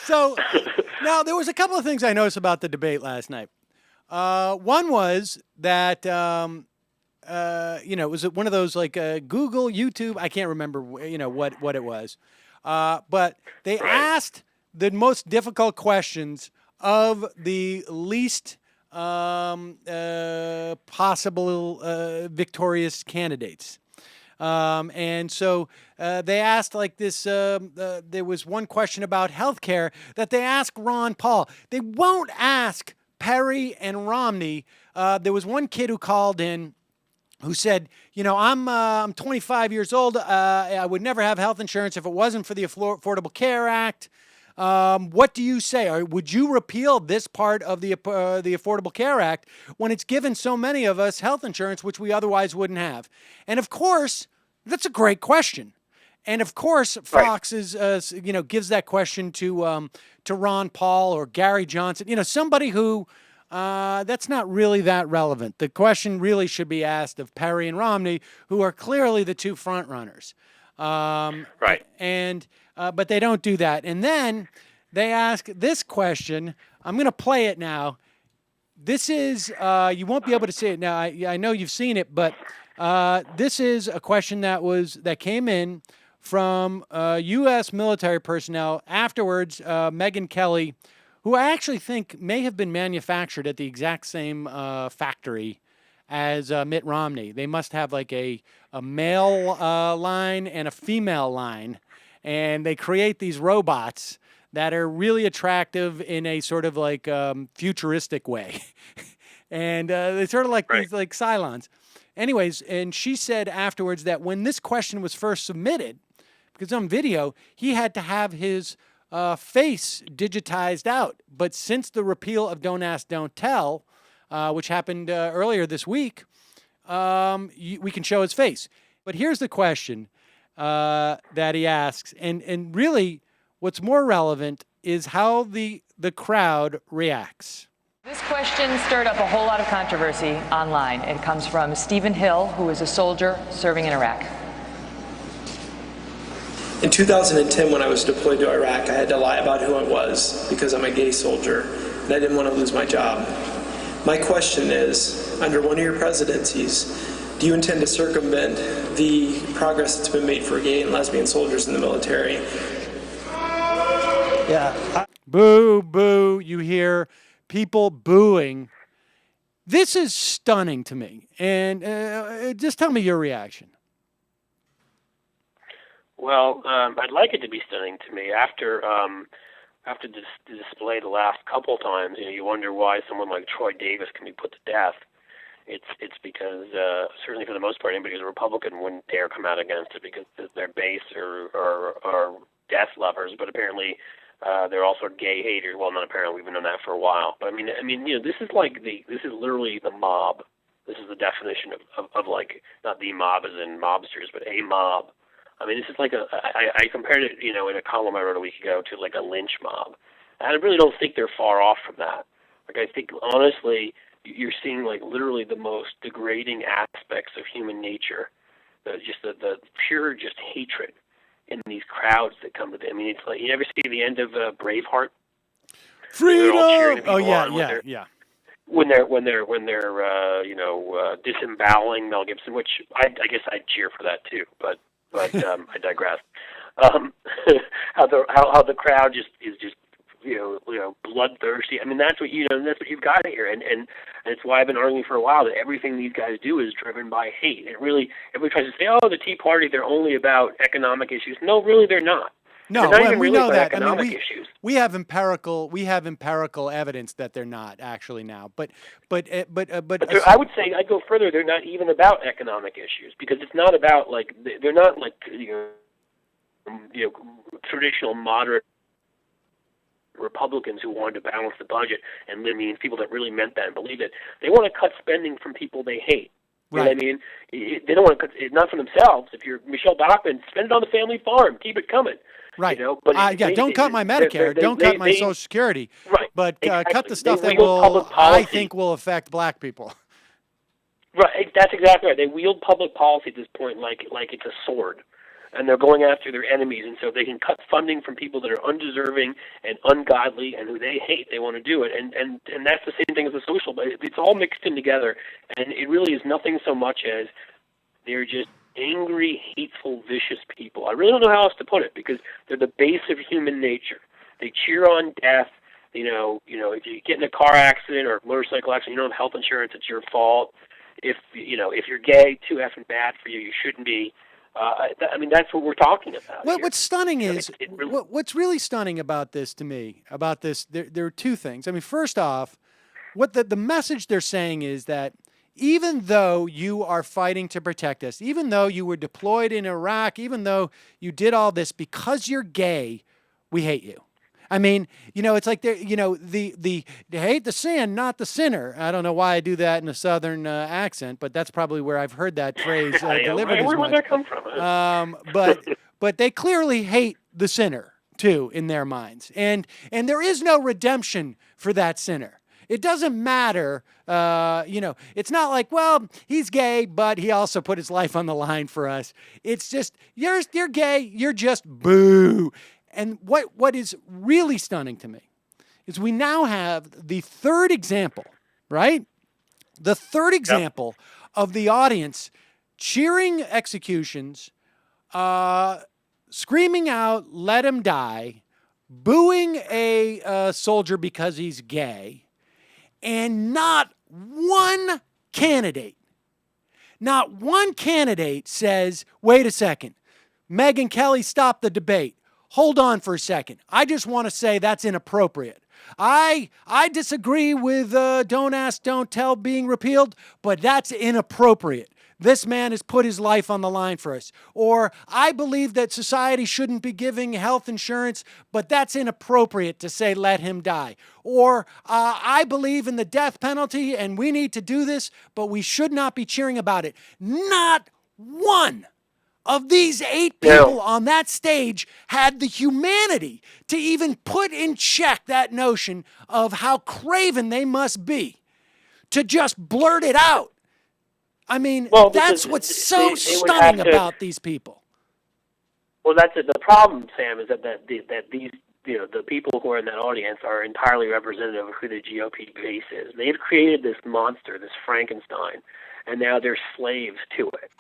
So now there was a couple of things I noticed about the debate last night. One was that it was one of those like Google, YouTube. I can't remember what it was, but they asked the most difficult questions of the least possible victorious candidates. And so they asked like this, there was one question about healthcare that they asked Ron Paul. They won't ask Perry and Romney. There was one kid who called in who said, I'm 25 years old. I would never have health insurance if it wasn't for the Affordable Care Act. What do you say? Or would you repeal this part of the Affordable Care Act when it's given so many of us health insurance, which we otherwise wouldn't have? And of course, that's a great question. And of course, Fox is, gives that question to Ron Paul or Gary Johnson. Somebody who that's not really that relevant. The question really should be asked of Perry and Romney, who are clearly the two front runners. And but they don't do that. And then they ask this question. I'm going to play it now. This is you won't be able to see it now. I know you've seen it, but this is a question that came in from U.S. military personnel. Afterwards, Megyn Kelly, who I actually think may have been manufactured at the exact same factory as Mitt Romney. They must have like a male line and a female line, and they create these robots that are really attractive in a sort of like futuristic way. And they're sort of like these like Cylons. Anyways, and she said afterwards that when this question was first submitted, because on video, he had to have his face digitized out. But since the repeal of Don't Ask, Don't Tell, which happened earlier this week, we can show his face. But here's the question that he asks, and really what's more relevant is how the crowd reacts. This question stirred up a whole lot of controversy online. It comes from Stephen Hill, who is a soldier serving in Iraq. In 2010, when I was deployed to Iraq, I had to lie about who I was because I'm a gay soldier, and I didn't want to lose my job. My question is, under one of your presidencies, do you intend to circumvent the progress that's been made for gay and lesbian soldiers in the military? Yeah. Boo, boo. You hear people booing. This is stunning to me. And just tell me your reaction. Well, I'd like it to be stunning to me. After this display the last couple of times, you wonder why someone like Troy Davis can be put to death. It's because certainly for the most part, anybody who's a Republican wouldn't dare come out against it because their base are death lovers. But apparently, they're also gay haters. Well, not apparently, we've known that for a while. But I mean, this is literally the mob. This is the definition of like not the mob as in mobsters, but a mob. I mean, this is like I compared it, in a column I wrote a week ago to like a lynch mob. And I really don't think they're far off from that. Like, I think, honestly, you're seeing like literally the most degrading aspects of human nature, the pure just hatred in these crowds that come to them. I mean, it's like, you ever see the end of Braveheart? Freedom! Oh, yeah. When they're disemboweling Mel Gibson, which I guess I'd cheer for that too, but I digress. How the crowd is just bloodthirsty. I mean, that's what you've got here, and it's why I've been arguing for a while that everything these guys do is driven by hate. It really, everybody tries to say, oh, the Tea Party, they're only about economic issues. No, really, they're not. No, we know that. I mean, we have empirical evidence that they're not actually now. But I would say I'd go further. They're not even about economic issues because it's not about like they're not like traditional moderate Republicans who wanted to balance the budget and people that really meant that and believe it. They want to cut spending from people they hate. You know what I mean? They don't want to cut it, not for themselves. If you're Michelle Bachmann, spend it on the family farm. Keep it coming. Right. But don't cut my Medicare. Don't cut my Social Security. Right. But exactly. Cut the stuff that I think will affect black people. Right. That's exactly right. They wield public policy at this point like it's a sword. and they're going after their enemies. And so they can cut funding from people that are undeserving and ungodly and who they hate. They want to do it. And that's the same thing as the social, but it's all mixed in together. And it really is nothing so much as they're just angry, hateful, vicious people. I really don't know how else to put it, because they're the base of human nature. They cheer on death. You know, if you get in a car accident or motorcycle accident, you don't have health insurance, it's your fault. If you're gay, too effing bad for you. You shouldn't be. I mean, that's what we're talking about. What's stunning is really, what's really stunning about this to me. About this, there are two things. I mean, first off, what the message they're saying is that even though you are fighting to protect us, even though you were deployed in Iraq, even though you did all this, because you're gay, we hate you. I mean, it's like they hate the sin, not the sinner. I don't know why I do that in a Southern accent, but that's probably where I've heard that phrase delivered as where much. would that come from? But they clearly hate the sinner too in their minds, and there is no redemption for that sinner. It doesn't matter, it's not like, well, he's gay, but he also put his life on the line for us. It's just, you're gay, you're just boo. And what is really stunning to me is we now have the third example, right? The third example of the audience cheering executions, screaming out, let him die, booing a soldier because he's gay, and not one candidate says, wait a second, Megyn Kelly, stop the debate. Hold on for a second. I just want to say that's inappropriate. I disagree with Don't Ask, Don't Tell being repealed, but that's inappropriate. This man has put his life on the line for us. Or I believe that society shouldn't be giving health insurance, but that's inappropriate to say let him die. Or I believe in the death penalty and we need to do this, but we should not be cheering about it. Not one of these 8 people on that stage had the humanity to even put in check that notion of how craven they must be to just blurt it out. I mean, that's what's so stunning about these people. Well, that's it. The problem, Sam, is that these the people who are in that audience are entirely representative of who the GOP base is. They've created this monster, this Frankenstein, and now they're slaves to it.